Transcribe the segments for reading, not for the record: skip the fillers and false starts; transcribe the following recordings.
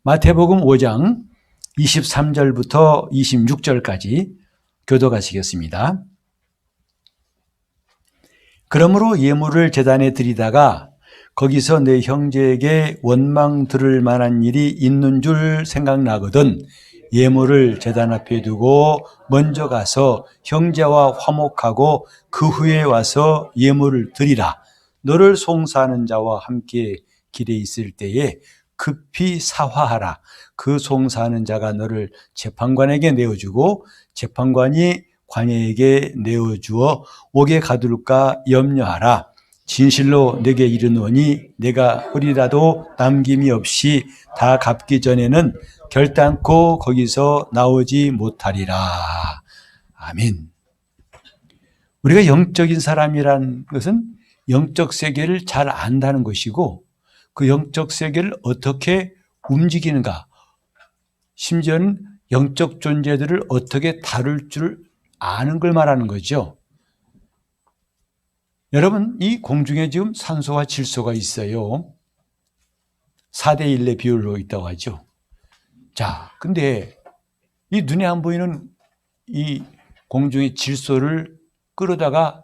마태복음 5장 23절부터 26절까지 교독하시겠습니다. 그러므로 예물을 제단에 드리다가 거기서 내 형제에게 원망 들을 만한 일이 있는 줄 생각나거든 예물을 제단 앞에 두고 먼저 가서 형제와 화목하고 그 후에 와서 예물을 드리라. 너를 송사하는 자와 함께 길에 있을 때에 급히 사화하라. 그 송사하는 자가 너를 재판관에게 내어주고 재판관이 관예에게 내어주어 옥에 가둘까 염려하라. 진실로 내게 이르노니 내가 홀이라도 남김이 없이 다 갚기 전에는 결단코 거기서 나오지 못하리라. 아멘. 우리가 영적인 사람이라는 것은 영적 세계를 잘 안다는 것이고 그 영적 세계를 어떻게 움직이는가, 심지어는 영적 존재들을 어떻게 다룰 줄 아는 걸 말하는 거죠. 여러분, 이 공중에 지금 산소와 질소가 있어요. 4대 1의 비율로 있다고 하죠. 자, 근데 이 눈에 안 보이는 이 공중의 질소를 끌어다가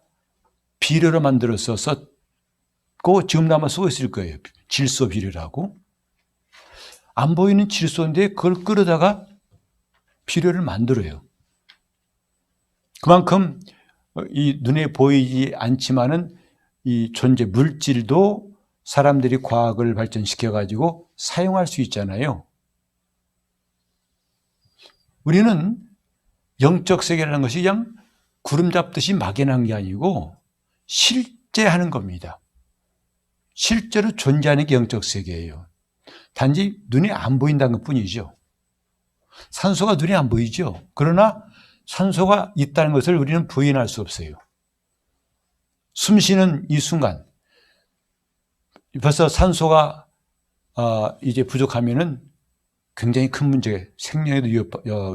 비료로 만들어서 썼고 지금 아마 쓰고 있을 거예요. 질소 비료라고. 안 보이는 질소인데 그걸 끌어다가 비료를 만들어요. 그만큼 이 눈에 보이지 않지만은 이 존재 물질도 사람들이 과학을 발전시켜 가지고 사용할 수 있잖아요. 우리는 영적 세계라는 것이 그냥 구름 잡듯이 막연한 게 아니고 실제 하는 겁니다. 실제로 존재하는 게 영적 세계예요. 단지 눈에 안 보인다는 것 뿐이죠. 산소가 눈에 안 보이죠. 그러나 산소가 있다는 것을 우리는 부인할 수 없어요. 숨 쉬는 이 순간 벌써 산소가 이제 부족하면은 굉장히 큰 문제, 생명에도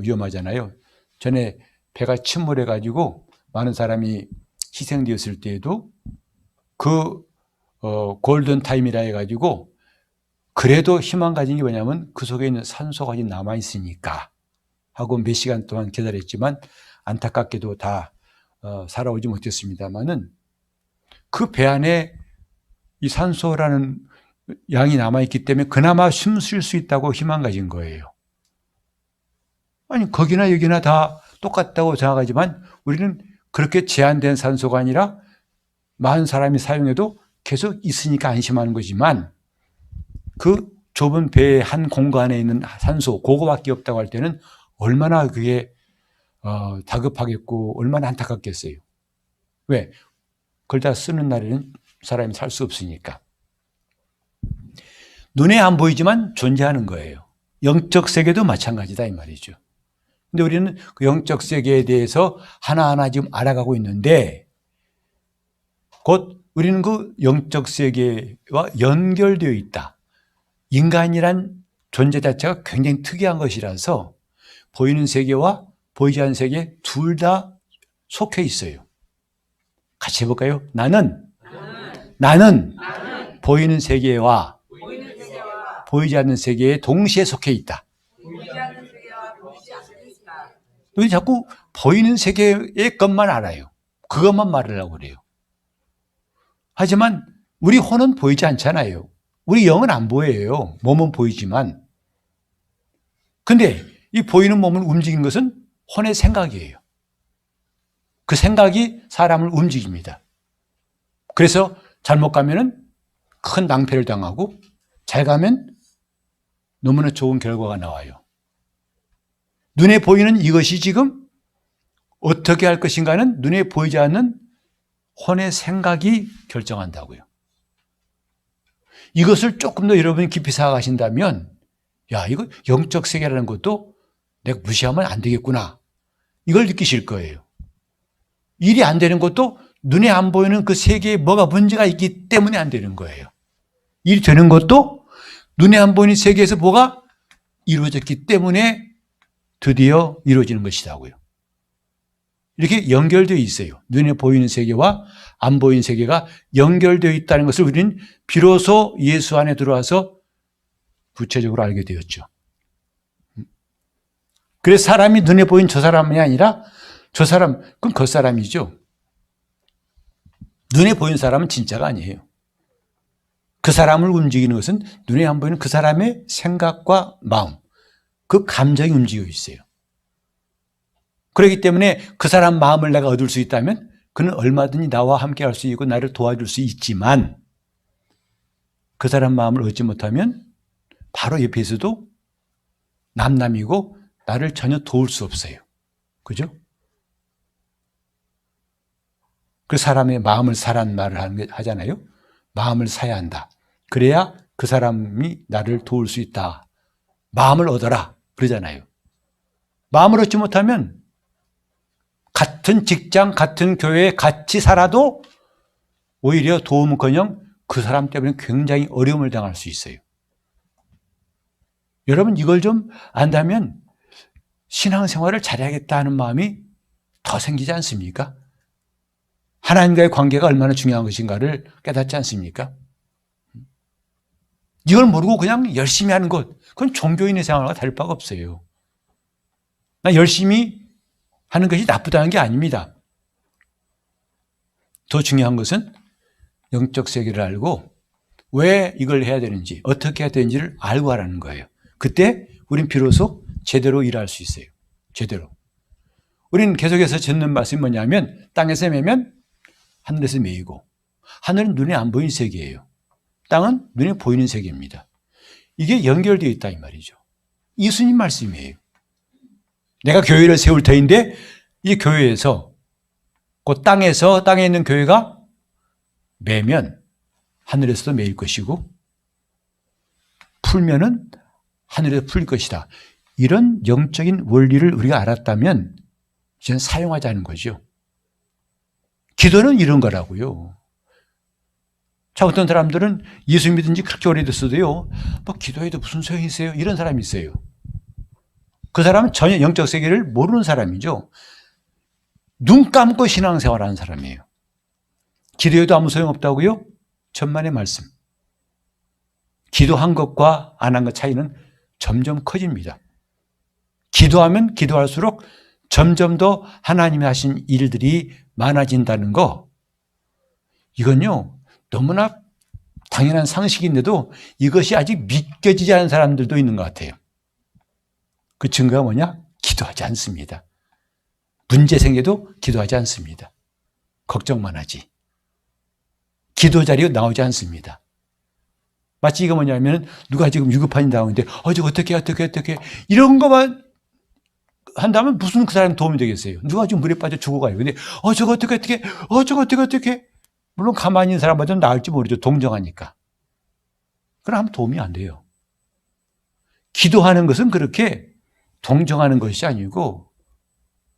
위험하잖아요. 전에 배가 침몰해가지고 많은 사람이 희생되었을 때에도 그 골든 타임이라 해가지고 그래도 희망 가진 게 뭐냐면 그 속에 있는 산소가 남아있으니까 하고 몇 시간 동안 기다렸지만 안타깝게도 다 살아오지 못했습니다만은 그 배 안에 이 산소라는 양이 남아있기 때문에 그나마 숨 쉴 수 있다고 희망 가진 거예요. 아니 거기나 여기나 다 똑같다고 생각하지만 우리는 그렇게 제한된 산소가 아니라 많은 사람이 사용해도 계속 있으니까 안심하는 거지만 그 좁은 배의 한 공간에 있는 산소 그거밖에 없다고 할 때는 얼마나 그게 다급하겠고 얼마나 안타깝겠어요. 왜? 그걸 다 쓰는 날에는 사람이 살 수 없으니까. 눈에 안 보이지만 존재하는 거예요. 영적 세계도 마찬가지다 이 말이죠. 근데 우리는 그 영적 세계에 대해서 하나하나 지금 알아가고 있는데 곧 우리는 그 영적 세계와 연결되어 있다. 인간이란 존재 자체가 굉장히 특이한 것이라서 보이는 세계와 보이지 않는 세계 둘 다 속해 있어요. 같이 해볼까요? 나는 보이는 세계와 보이지 않는 세계에 동시에 속해 있다. 우리 자꾸 보이는 세계의 것만 알아요. 그것만 말하려고 그래요. 하지만 우리 혼은 보이지 않잖아요. 우리 영은 안 보여요. 몸은 보이지만. 근데 이 보이는 몸을 움직이는 것은 혼의 생각이에요. 그 생각이 사람을 움직입니다. 그래서 잘못 가면은 큰 낭패를 당하고 잘 가면 너무나 좋은 결과가 나와요. 눈에 보이는 이것이 지금 어떻게 할 것인가는 눈에 보이지 않는 혼의 생각이 결정한다고요. 이것을 조금 더 여러분이 깊이 생각하신다면 야, 이거 영적 세계라는 것도 내가 무시하면 안 되겠구나. 이걸 느끼실 거예요. 일이 안 되는 것도 눈에 안 보이는 그 세계에 뭐가 문제가 있기 때문에 안 되는 거예요. 일이 되는 것도 눈에 안 보이는 세계에서 뭐가 이루어졌기 때문에 드디어 이루어지는 것이라고요. 이렇게 연결되어 있어요. 눈에 보이는 세계와 안 보이는 세계가 연결되어 있다는 것을 우리는 비로소 예수 안에 들어와서 구체적으로 알게 되었죠. 그래서 사람이 눈에 보인 저 사람이 아니라 저 사람, 그건 겉사람이죠. 눈에 보이는 사람은 진짜가 아니에요. 그 사람을 움직이는 것은 눈에 안 보이는 그 사람의 생각과 마음, 그 감정이 움직이고 있어요. 그렇기 때문에 그 사람 마음을 내가 얻을 수 있다면 그는 얼마든지 나와 함께 할 수 있고 나를 도와줄 수 있지만 그 사람 마음을 얻지 못하면 바로 옆에서도 남남이고 나를 전혀 도울 수 없어요. 그죠? 그 사람의 마음을 사라는 말을 하잖아요. 마음을 사야 한다. 그래야 그 사람이 나를 도울 수 있다. 마음을 얻어라. 그러잖아요. 마음을 얻지 못하면 같은 직장, 같은 교회에 같이 살아도 오히려 도움은커녕 그 사람 때문에 굉장히 어려움을 당할 수 있어요. 여러분 이걸 좀 안다면 신앙생활을 잘해야겠다 하는 마음이 더 생기지 않습니까? 하나님과의 관계가 얼마나 중요한 것인가를 깨닫지 않습니까? 이걸 모르고 그냥 열심히 하는 것, 그건 종교인의 생활과 다를 바가 없어요. 나 열심히 하는 것이 나쁘다는 게 아닙니다. 더 중요한 것은 영적 세계를 알고 왜 이걸 해야 되는지, 어떻게 해야 되는지를 알고 하라는 거예요. 그때 우린 비로소 제대로 일할 수 있어요. 제대로. 우리는 계속해서 듣는 말씀이 뭐냐면 땅에서 매면 하늘에서 매이고, 하늘은 눈에 안 보이는 세계예요. 땅은 눈에 보이는 세계입니다. 이게 연결되어 있다 이 말이죠. 예수님 말씀이에요. 내가 교회를 세울 터인데 이 교회에서 그 땅에 있는 교회가 매면 하늘에서도 매일 것이고 풀면은 하늘에서 풀릴 것이다. 이런 영적인 원리를 우리가 알았다면 이제는 사용하자는 거죠. 기도는 이런 거라고요. 자, 어떤 사람들은 예수 믿은 지 그렇게 오래됐어도요, 뭐 기도해도 무슨 소용이 있어요? 이런 사람이 있어요. 그 사람은 전혀 영적 세계를 모르는 사람이죠. 눈 감고 신앙생활 하는 사람이에요. 기도해도 아무 소용없다고요? 천만의 말씀. 기도한 것과 안 한 것 차이는 점점 커집니다. 기도하면 기도할수록 점점 더 하나님이 하신 일들이 많아진다는 거, 이건요 너무나 당연한 상식인데도 이것이 아직 믿겨지지 않은 사람들도 있는 것 같아요. 그 증거가 뭐냐? 기도하지 않습니다. 문제 생겨도 기도하지 않습니다. 걱정만 하지. 기도 자리에 나오지 않습니다. 마치 이거 뭐냐면 누가 지금 위급한 일이 나오는데 저거 어떻게 이런 것만 한다면 무슨 그 사람 도움이 되겠어요? 누가 지금 물에 빠져 죽어가요. 근데 저거 어떻게 물론 가만히 있는 사람보다는 나을지 모르죠. 동정하니까. 그럼 도움이 안 돼요. 기도하는 것은 그렇게 동정하는 것이 아니고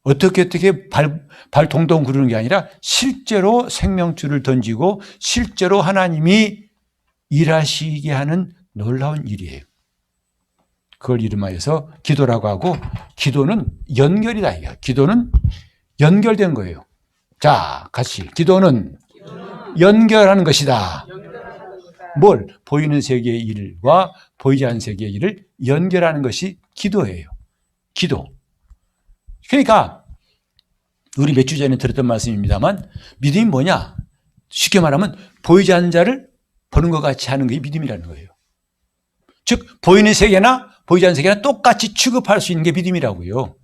어떻게 발 동동 구르는 게 아니라 실제로 생명줄을 던지고 실제로 하나님이 일하시게 하는 놀라운 일이에요. 그걸 이름하여서 기도라고 하고, 기도는 연결이다. 기도는 연결된 거예요. 자, 같이. 기도는 연결하는 것이다. 뭘? 보이는 세계의 일과 보이지 않는 세계의 일을 연결하는 것이 기도예요. 기도. 그러니까 우리 몇 주 전에 들었던 말씀입니다만, 믿음이 뭐냐? 쉽게 말하면 보이지 않는 자를 보는 것 같이 하는 게 믿음이라는 거예요. 즉 보이는 세계나 보이지 않는 세계나 똑같이 취급할 수 있는 게 믿음이라고요.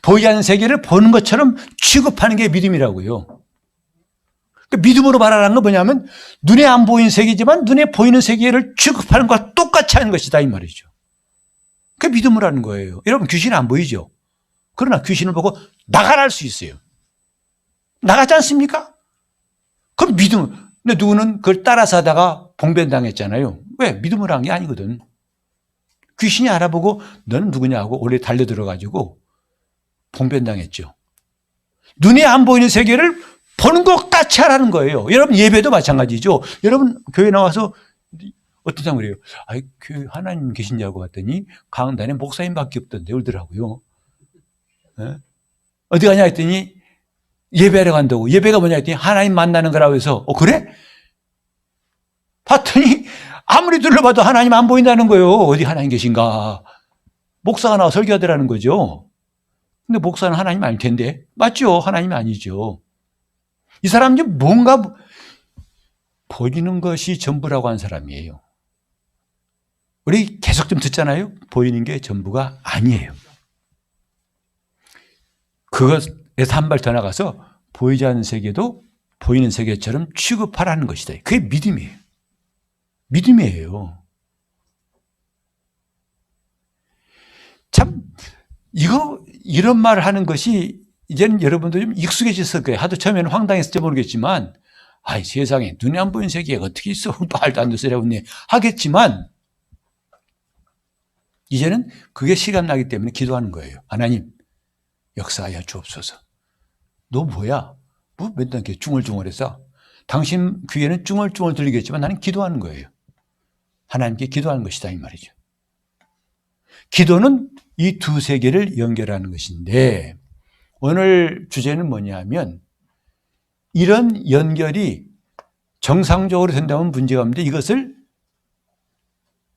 보이지 않는 세계를 보는 것처럼 취급하는 게 믿음이라고요. 그러니까 믿음으로 말하는 건 뭐냐면 눈에 안 보이는 세계지만 눈에 보이는 세계를 취급하는 것과 똑같이 하는 것이다 이 말이죠. 그게 믿음으로 하는 거예요. 여러분 귀신은 안 보이죠? 그러나 귀신을 보고 나가라 할 수 있어요. 나가지 않습니까? 그럼 믿음. 근데 누구는 그걸 따라서 하다가 봉변당했잖아요. 왜? 믿음으로 한 게 아니거든. 귀신이 알아보고 너는 누구냐 하고 원래 달려들어가지고 봉변당했죠. 눈에 안 보이는 세계를 보는 것 같이 하라는 거예요. 여러분 예배도 마찬가지죠. 여러분 교회 나와서 어떤 사람 그래요. 교회 하나님 계신냐고 봤더니 강단에 목사님밖에 없던데 울더라고요. 어디 가냐 했더니 예배하러 간다고. 예배가 뭐냐 했더니 하나님 만나는 거라고 해서 그래? 봤더니 아무리 둘러봐도 하나님 안 보인다는 거예요. 어디 하나님 계신가? 목사가 나와 설교하더라는 거죠. 근데 목사는 하나님 아닐 텐데. 맞죠? 하나님이 아니죠. 이 사람이 뭔가 보이는 것이 전부라고 한 사람이에요. 우리 계속 좀 듣잖아요. 보이는 게 전부가 아니에요. 그것에서 한 발 더 나가서 보이지 않는 세계도 보이는 세계처럼 취급하라는 것이다. 그게 믿음이에요. 믿음이에요. 참, 이런 말을 하는 것이 이제는 여러분도 좀 익숙해졌을 거예요. 하도 처음에는 황당했을지 모르겠지만, 아이, 세상에 눈에 안 보이는 세계가 어떻게 있어? 말도 안 되는 소리라고 하겠지만, 이제는 그게 실감나기 때문에 기도하는 거예요. 하나님, 역사하여 주옵소서. 너 뭐야? 뭐 맨날 이렇게 중얼중얼해서? 당신 귀에는 중얼중얼 들리겠지만 나는 기도하는 거예요. 하나님께 기도하는 것이다, 이 말이죠. 기도는 이 두 세계를 연결하는 것인데, 오늘 주제는 뭐냐면, 이런 연결이 정상적으로 된다면 문제가 없는데, 이것을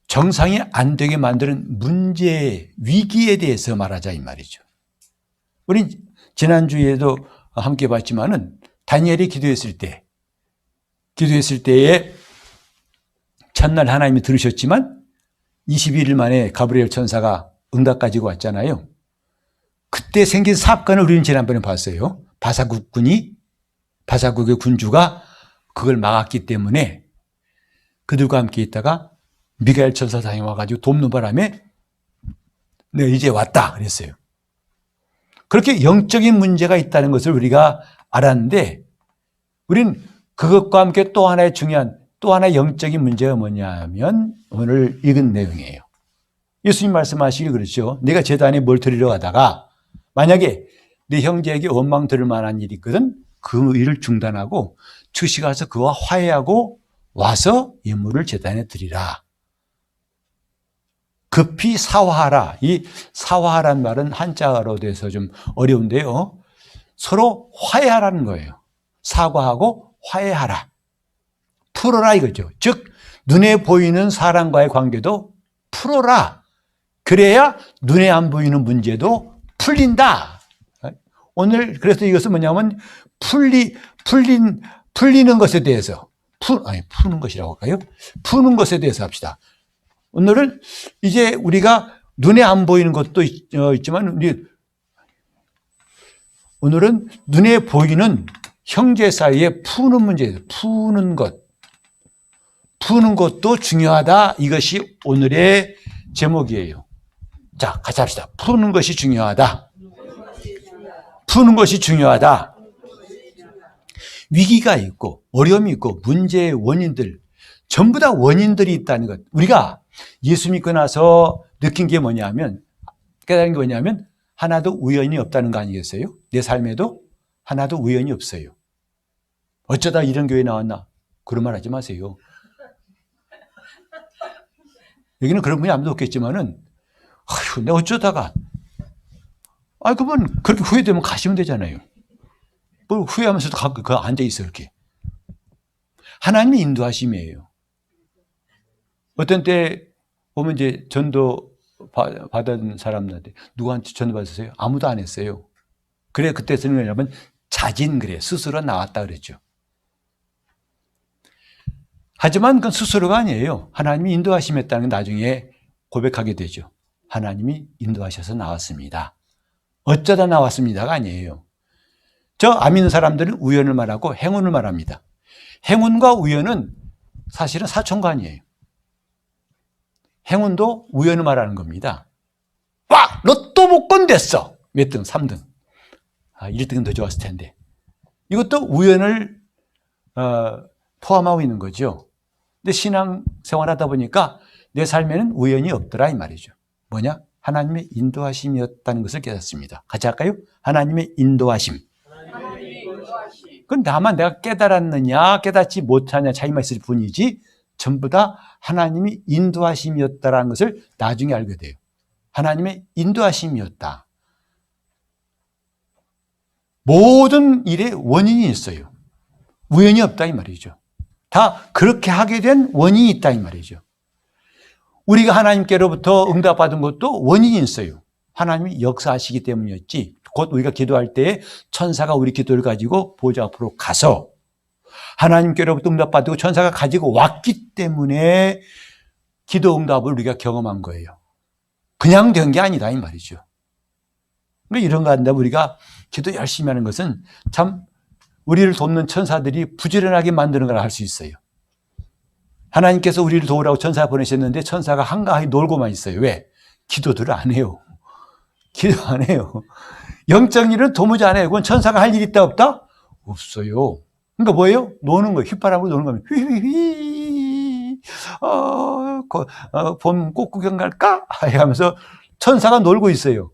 정상이 안 되게 만드는 문제, 위기에 대해서 말하자, 이 말이죠. 우리 지난주에도 함께 봤지만은, 다니엘이 기도했을 때에 첫날 하나님이 들으셨지만 21일 만에 가브리엘 천사가 응답 가지고 왔잖아요. 그때 생긴 사건을 우리는 지난번에 봤어요. 바사국의 군주가 그걸 막았기 때문에 그들과 함께 있다가 미가엘 천사장이 와가지고 돕는 바람에 네, 이제 왔다 그랬어요. 그렇게 영적인 문제가 있다는 것을 우리가 알았는데, 우린 그것과 함께 또 하나의 중요한, 또 하나의 영적인 문제가 뭐냐면 오늘 읽은 내용이에요. 예수님 말씀하시길 그렇죠. 내가 제단에 뭘 드리러 가다가 만약에 내 형제에게 원망 들을 만한 일이 있거든, 그 일을 중단하고 즉시 가서 그와 화해하고 와서 예물을 제단에 드리라. 급히 사화하라. 이 사화하라는 말은 한자로 돼서 좀 어려운데요. 서로 화해하라는 거예요. 사과하고 화해하라. 풀어라 이거죠. 즉 눈에 보이는 사람과의 관계도 풀어라. 그래야 눈에 안 보이는 문제도 풀린다. 오늘 그래서 이것은 뭐냐면 풀리는 것에 대해서 푸는 것이라고 할까요? 푸는 것에 대해서 합시다. 오늘은 이제 우리가 눈에 안 보이는 것도 있지만 오늘은 눈에 보이는 형제 사이에 푸는 문제예요. 푸는 것도 중요하다. 이것이 오늘의 제목이에요. 자, 같이 합시다. 푸는 것이 중요하다. 푸는 것이 중요하다. 위기가 있고 어려움이 있고 문제의 원인들, 전부 다 원인들이 있다는 것. 우리가 예수 믿고 나서 느낀 게 뭐냐면, 깨달은 게 뭐냐면 하나도 우연이 없다는 거 아니겠어요? 내 삶에도 하나도 우연이 없어요. 어쩌다 이런 교회에 나왔나? 그런 말 하지 마세요. 여기는 그런 분이 아무도 없겠지만은, 아휴, 내가 어쩌다가, 그분 그렇게 후회되면 가시면 되잖아요. 뭘 후회하면서도 그 앉아있어, 이렇게. 하나님의 인도하심이에요. 어떤 때 보면 이제 전도 받은 사람들한테 누구한테 전도 받으세요? 아무도 안 했어요. 그래, 그때 쓰는 게 뭐냐면 자진, 그래. 스스로 나왔다 그랬죠. 하지만 그건 스스로가 아니에요. 하나님이 인도하심했다는 건 나중에 고백하게 되죠. 하나님이 인도하셔서 나왔습니다. 어쩌다 나왔습니다가 아니에요. 저 안 믿는 사람들은 우연을 말하고 행운을 말합니다. 행운과 우연은 사실은 사촌관이에요. 행운도 우연을 말하는 겁니다. 와! 로또 복권 됐어! 몇 등? 3등. 1등은 더 좋았을 텐데. 이것도 우연을 포함하고 있는 거죠. 근데 신앙 생활하다 보니까 내 삶에는 우연이 없더라 이 말이죠. 뭐냐? 하나님의 인도하심이었다는 것을 깨닫습니다. 같이 할까요? 하나님의 인도하심. 그건 다만 내가 깨달았느냐 깨닫지 못하냐 차이만 있을 뿐이지 전부 다 하나님이 인도하심이었다는 것을 나중에 알게 돼요. 하나님의 인도하심이었다. 모든 일에 원인이 있어요. 우연이 없다 이 말이죠. 다 그렇게 하게 된 원인이 있다 이 말이죠. 우리가 하나님께로부터 응답받은 것도 원인이 있어요. 하나님이 역사하시기 때문이었지. 곧 우리가 기도할 때 천사가 우리 기도를 가지고 보좌 앞으로 가서 하나님께로부터 응답받고 천사가 가지고 왔기 때문에 기도 응답을 우리가 경험한 거예요. 그냥 된 게 아니다 이 말이죠. 그러니까 이런 거 한다면 우리가 기도 열심히 하는 것은 참 우리를 돕는 천사들이 부지런하게 만드는 걸 알 수 있어요. 하나님께서 우리를 도우라고 천사 보내셨는데 천사가 한가하게 놀고만 있어요. 왜? 기도들을 안 해요. 기도 안 해요. 영적 일은 도무지 안 해요. 그건 천사가 할 일이 있다 없다? 없어요. 그러니까 뭐예요? 노는 거예요. 휘파람으로 노는 겁니다. 휘휘휘. 봄 꽃 구경 갈까? 하면서 천사가 놀고 있어요.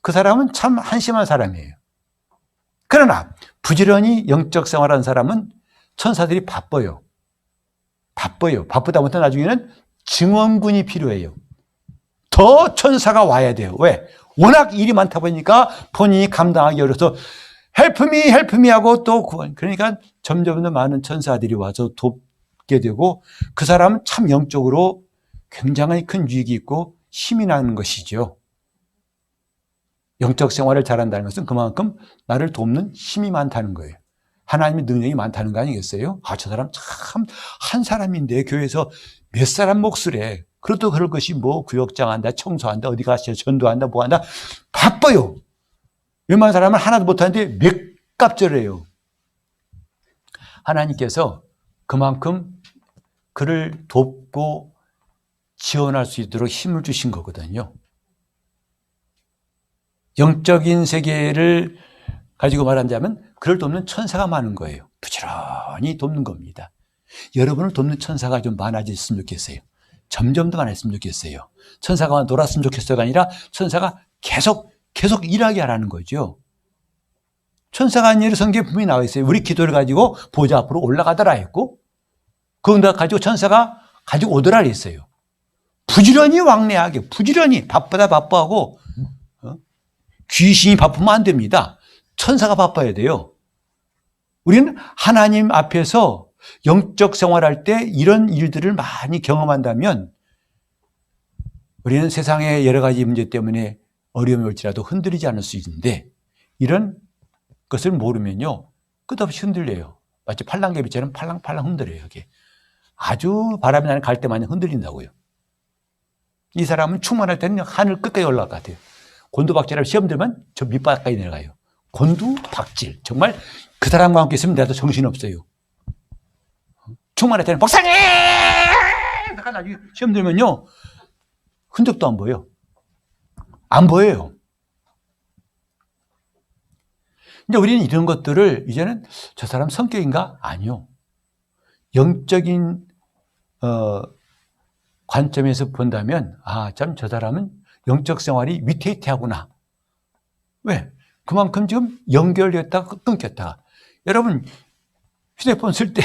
그 사람은 참 한심한 사람이에요. 그러나 부지런히 영적 생활하는 사람은 천사들이 바빠요. 바쁘다 못해 나중에는 증원군이 필요해요. 더 천사가 와야 돼요. 왜? 워낙 일이 많다 보니까 본인이 감당하기 어려서 help me 하고 또 그러니까 점점 더 많은 천사들이 와서 돕게 되고 그 사람은 참 영적으로 굉장히 큰 유익이 있고 힘이 나는 것이죠. 영적 생활을 잘한다는 것은 그만큼 나를 돕는 힘이 많다는 거예요. 하나님의 능력이 많다는 거 아니겠어요? 저 사람 참 한 사람인데 교회에서 몇 사람 몫을 해. 그래도 그럴 것이 뭐 구역장 한다, 청소한다, 어디 가서 전도한다, 뭐 한다. 바빠요. 웬만한 사람은 하나도 못하는데 몇 갑절해요. 하나님께서 그만큼 그를 돕고 지원할 수 있도록 힘을 주신 거거든요. 영적인 세계를 가지고 말하자면 그를 돕는 천사가 많은 거예요. 부지런히 돕는 겁니다. 여러분을 돕는 천사가 좀 많아졌으면 좋겠어요. 점점 더 많았으면 좋겠어요. 천사가 놀았으면 좋겠어가 아니라 천사가 계속 일하게 하라는 거죠. 천사가 한 일을 성경에 분명히 나와 있어요. 우리 기도를 가지고 보좌 앞으로 올라가더라 했고 그 응답 가지고 천사가 가지고 오더라 했어요. 부지런히 왕래하게 부지런히 바쁘하고 귀신이 바쁘면 안 됩니다. 천사가 바빠야 돼요. 우리는 하나님 앞에서 영적 생활할 때 이런 일들을 많이 경험한다면 우리는 세상의 여러 가지 문제 때문에 어려움이 올지라도 흔들리지 않을 수 있는데 이런 것을 모르면요 끝없이 흔들려요. 마치 팔랑개비처럼 팔랑팔랑 흔들려요. 이게 아주 바람이 나는 갈대마냥 흔들린다고요. 이 사람은 충만할 때는 하늘 끝까지 올라갈 것 같아요. 곤두박질하면 시험 들면 저 밑바닥까지 내려가요. 곤두박질. 정말 그 사람과 함께 있으면 나도 정신없어요. 충만할 때는 박사님! 나중에 시험 들면요. 흔적도 안 보여요. 안 보여요. 근데 우리는 이런 것들을 이제는 저 사람 성격인가? 아니요. 영적인 관점에서 본다면 참 저 사람은 영적 생활이 위태위태하구나. 왜? 그만큼 지금 연결됐다가 끊겼다가. 여러분 휴대폰 쓸 때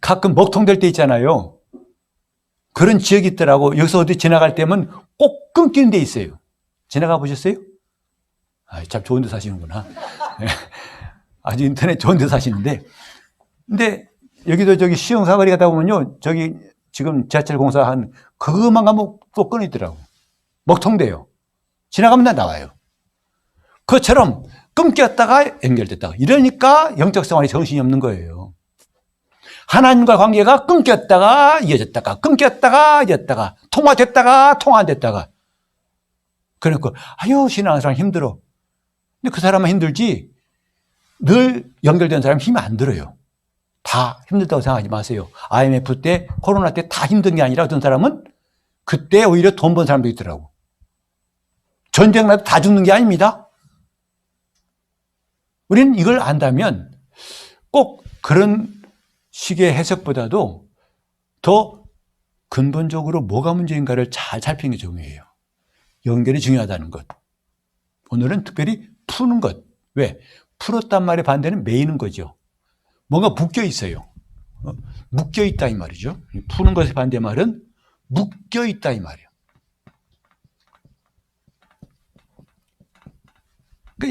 가끔 먹통될 때 있잖아요. 그런 지역이 있더라고. 여기서 어디 지나갈 때면 꼭 끊기는 데 있어요. 지나가 보셨어요? 참 좋은 데 사시는구나. 아주 인터넷 좋은 데 사시는데. 근데 여기도 저기 시흥 사거리 가다 보면요. 저기 지금 지하철 공사한 그것만 가면 또 끊이더라고. 먹통돼요. 지나가면 다 나와요. 그것처럼 끊겼다가 연결됐다가. 이러니까 영적 생활이 정신이 없는 거예요. 하나님과 관계가 끊겼다가 이어졌다가 끊겼다가 이어졌다가 통화됐다가 통화 안 됐다가. 그러니까 신앙생활 힘들어. 근데 그 사람은 힘들지 늘 연결된 사람은 힘이 안 들어요. 다 힘들다고 생각하지 마세요. IMF 때 코로나 때 다 힘든 게 아니라 어떤 사람은 그때 오히려 돈 번 사람도 있더라고. 전쟁 나도 다 죽는 게 아닙니다. 우리는 이걸 안다면 꼭 그런 식의 해석보다도 더 근본적으로 뭐가 문제인가를 잘 살피는 게 중요해요. 연결이 중요하다는 것. 오늘은 특별히 푸는 것. 왜? 풀었단 말의 반대는 매이는 거죠. 뭔가 묶여 있어요. 묶여 있다 이 말이죠. 푸는 것의 반대말은 묶여 있다 이 말이에요.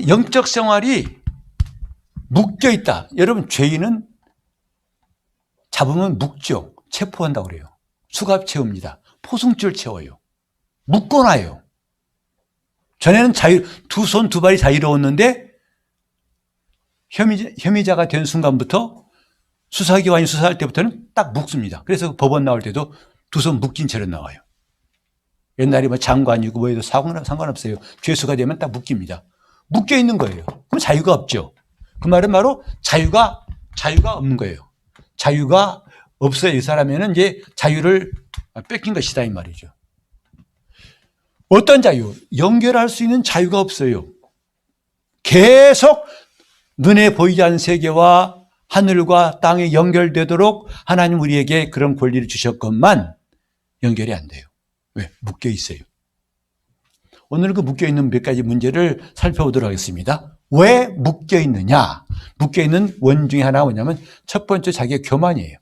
영적 생활이 묶여 있다. 여러분 죄인은 잡으면 묶죠. 체포한다고 그래요. 수갑 채웁니다. 포승줄을 채워요. 묶어놔요. 전에는 두 손 두 발이 자유로웠는데 혐의자가 된 순간부터 수사기관이 수사할 때부터는 딱 묶습니다. 그래서 법원 나올 때도 두 손 묶인 채로 나와요. 옛날에 뭐 장관이고 뭐해도 상관없어요. 죄수가 되면 딱 묶입니다. 묶여 있는 거예요. 그럼 자유가 없죠. 그 말은 바로 자유가 없는 거예요. 자유가 없어요. 이 사람에는 이제 자유를 뺏긴 것이다 이 말이죠. 어떤 자유? 연결할 수 있는 자유가 없어요. 계속 눈에 보이지 않는 세계와 하늘과 땅이 연결되도록 하나님 우리에게 그런 권리를 주셨건만 연결이 안 돼요. 왜? 묶여 있어요. 오늘 그 묶여 있는 몇 가지 문제를 살펴보도록 하겠습니다. 왜 묶여 있느냐? 묶여 있는 원 중에 하나가 뭐냐면 첫 번째 자기의 교만이에요.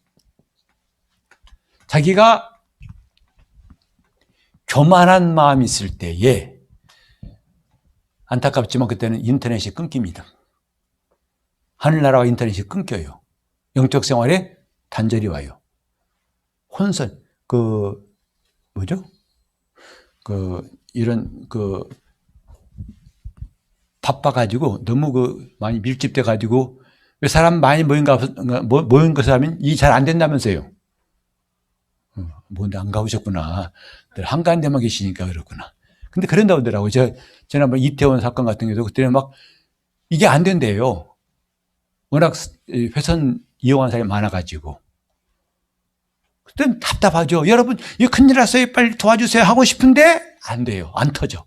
자기가 교만한 마음이 있을 때에 안타깝지만 그때는 인터넷이 끊깁니다. 하늘나라와 인터넷이 끊겨요. 영적 생활에 단절이 와요. 혼선, 바빠가지고 너무 많이 밀집돼가지고 왜 사람 많이 모인 것을 하면 이 잘 안 된다면서요. 뭔데 안 가보셨구나. 늘 한가운데만 계시니까 그렇구나. 근데 그런다고 하더라고요. 지난번 이태원 사건 같은 경우도 그때는 막 이게 안 된대요. 워낙 회선 이용한 사람이 많아가지고. 그때는 답답하죠. 여러분, 이거 큰일 났어요. 빨리 도와주세요. 하고 싶은데 안 돼요. 안 터져.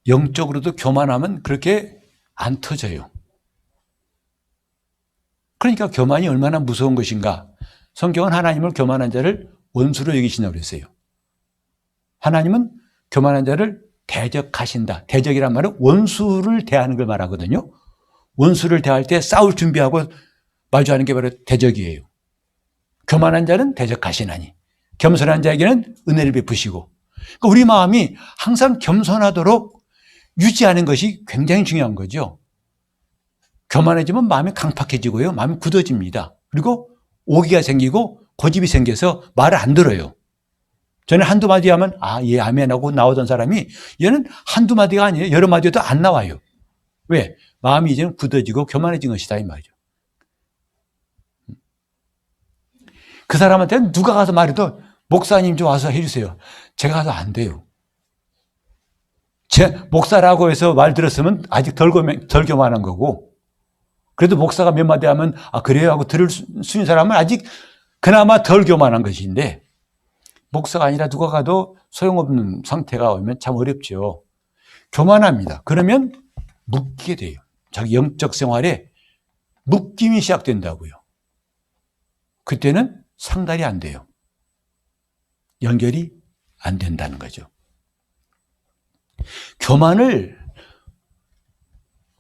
영적으로도 교만하면 그렇게 안 터져요. 그러니까 교만이 얼마나 무서운 것인가. 성경은 하나님을 교만한 자를 원수로 여기신다고 그랬어요. 하나님은 교만한 자를 대적하신다. 대적이란 말은 원수를 대하는 걸 말하거든요. 원수를 대할 때 싸울 준비하고 마주하는 게 바로 대적이에요. 교만한 자는 대적하시나니 겸손한 자에게는 은혜를 베푸시고. 그러니까 우리 마음이 항상 겸손하도록 유지하는 것이 굉장히 중요한 거죠. 교만해지면 마음이 강팍해지고요. 마음이 굳어집니다. 그리고 오기가 생기고 고집이 생겨서 말을 안 들어요. 전에 한두 마디 하면 예 아멘하고 나오던 사람이 얘는 한두 마디가 아니에요. 여러 마디도 안 나와요. 왜? 마음이 이제는 굳어지고 교만해진 것이다 이 말이죠. 그 사람한테는 누가 가서 말해도 목사님 좀 와서 해주세요. 제가 가서 안 돼요. 제 목사라고 해서 말 들었으면 아직 덜 교만한 거고, 그래도 목사가 몇 마디 하면 그래요 하고 들을 수 있는 사람은 아직 그나마 덜 교만한 것인데, 목사가 아니라 누가 가도 소용없는 상태가 오면 참 어렵죠. 교만합니다. 그러면 묶이게 돼요. 자기 영적 생활에 묶임이 시작된다고요. 그때는 상달이 안 돼요. 연결이 안 된다는 거죠. 교만을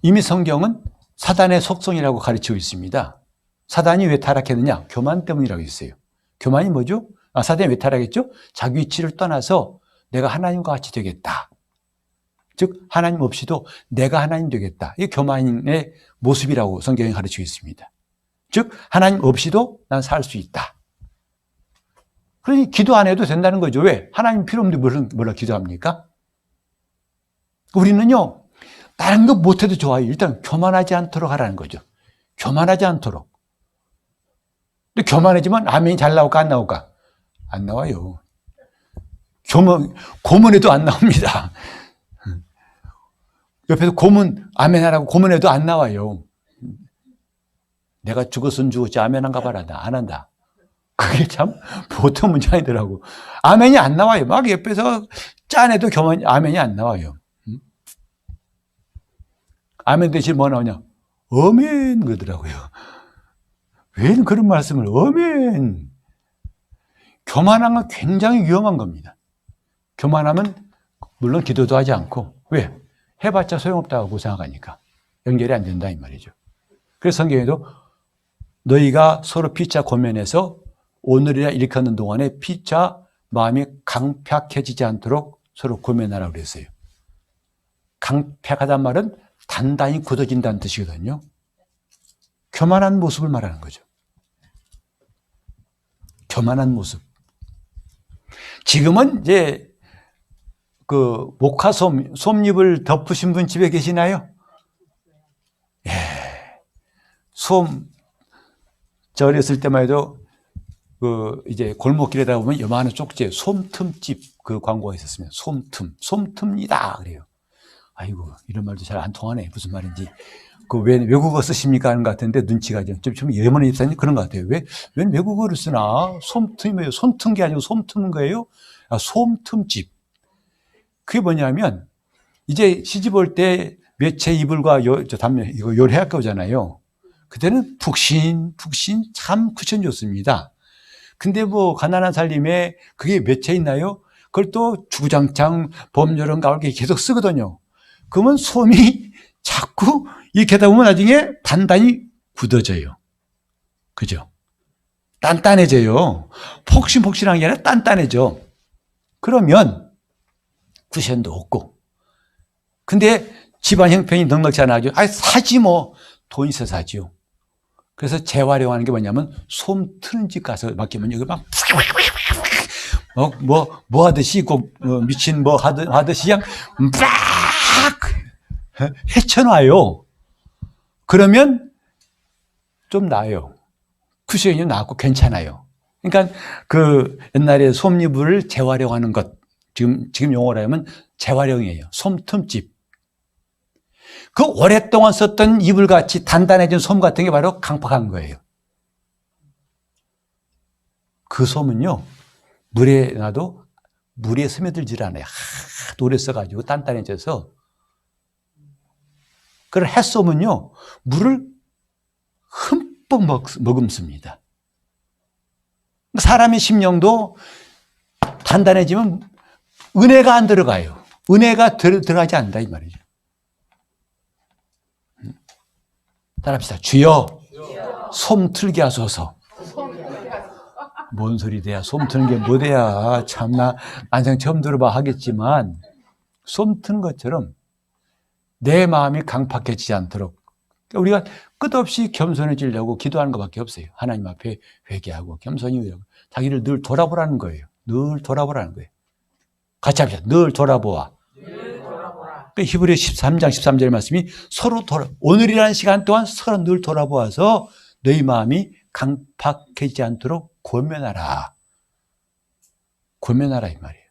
이미 성경은 사단의 속성이라고 가르치고 있습니다. 사단이 왜 타락했느냐? 교만 때문이라고 했어요. 교만이 뭐죠? 사단이 왜 타락했죠? 자기 위치를 떠나서 내가 하나님과 같이 되겠다. 즉 하나님 없이도 내가 하나님 되겠다. 이게 교만의 모습이라고 성경이 가르치고 있습니다. 즉 하나님 없이도 난 살 수 있다. 그러니 기도 안 해도 된다는 거죠. 왜? 하나님 필요 없는데 뭐라 기도합니까? 우리는요, 다른 거 못해도 좋아요. 일단 교만하지 않도록 하라는 거죠. 교만하지 않도록. 근데 교만해지면 아멘이 잘 나올까 안 나올까? 안 나와요. 고문해도 안 나옵니다. 옆에서 아멘하라고 고문해도 안 나와요. 내가 죽었으면 죽었지 아멘 한가 봐라. 나 안 한다. 그게 참 보통 문제 아니더라고. 아멘이 안 나와요. 막 옆에서 짠해도 아멘이 안 나와요. 아멘 대신 뭐 나오냐? 어멘 그러더라고요. 왜 그런 말씀을 어멘. 교만한 건 굉장히 위험한 겁니다. 교만하면 물론 기도도 하지 않고, 왜? 해봤자 소용없다고 생각하니까 연결이 안 된다 이 말이죠. 그래서 성경에도 너희가 서로 피차 고면해서 오늘이라 일컫는 동안에 피차 마음이 강팍해지지 않도록 서로 고면하라고 그랬어요. 강팍하단 말은 단단히 굳어진다는 뜻이거든요. 교만한 모습을 말하는 거죠. 교만한 모습. 지금은 이제 그 목화솜, 솜잎을 덮으신 분 집에 계시나요? 예. 저 어렸을 때만 해도 그 이제 골목길에다 보면 요만한 쪽지에 솜틈집 그 광고가 있었으면 솜틈이다 그래요. 아이고 이런 말도 잘 안 통하네. 무슨 말인지. 그 왜 외국어 쓰십니까 하는 것 같은데 눈치가 좀 예문의 입사님 그런 것 같아요. 왜 외국어를 쓰나? 솜틈이에요. 손튼 게 아니고 솜틈인 거예요. 아, 솜틈집. 그게 뭐냐면 이제 시집 올 때 매체 이불과 담요 이거 요리해갖고 오잖아요. 그때는 푹신 참 쿠션 좋습니다. 근데 뭐 가난한 살림에 그게 몇 채 있나요? 그걸 또 주구장창 봄, 여름, 가을 계속 쓰거든요. 그러면 솜이 자꾸 이렇게 하다 보면 나중에 단단히 굳어져요. 그죠? 단단해져요. 폭신폭신한 게 아니라 단단해져. 그러면 쿠션도 없고. 근데 집안 형편이 넉넉지 않아가지고 사지 뭐. 돈 있어 사지요. 그래서 재활용하는 게 뭐냐면 솜 트는 집 가서 맡기면 여기 막 뭐 하듯이 미친 뭐 하듯이 그냥 막 헤쳐놔요. 그러면 좀 나아요. 쿠션이 나고 괜찮아요. 그러니까 그 옛날에 솜잎을 재활용하는 것 지금 용어로 하면 재활용이에요. 솜틈집. 그 오랫동안 썼던 이불같이 단단해진 솜 같은 게 바로 강팍한 거예요. 그 솜은요, 물에 놔도 물에 스며들질 않아요. 하도 오래 써가지고 단단해져서. 그런 햇솜은요, 물을 흠뻑 머금습니다. 사람의 심령도 단단해지면 은혜가 안 들어가요. 은혜가 들어가지 않는다 이 말이죠. 따라합시다. 주여, 솜 틀게 하소서. 뭔 소리 돼야 솜 트는 게 뭐 돼야 참나 난생 처음 들어봐 하겠지만 솜 트는 것처럼 내 마음이 강팍해지지 않도록 우리가 끝없이 겸손해지려고 기도하는 것밖에 없어요. 하나님 앞에 회개하고 겸손히 자기를 늘 돌아보라는 거예요. 늘 돌아보라는 거예요. 같이 합시다. 늘 돌아보아. 히브리 13장 13절 말씀이 서로 오늘이라는 시간 동안 서로 늘 돌아보아서 너희 마음이 강팍해지지 않도록 권면하라. 권면하라 이 말이에요.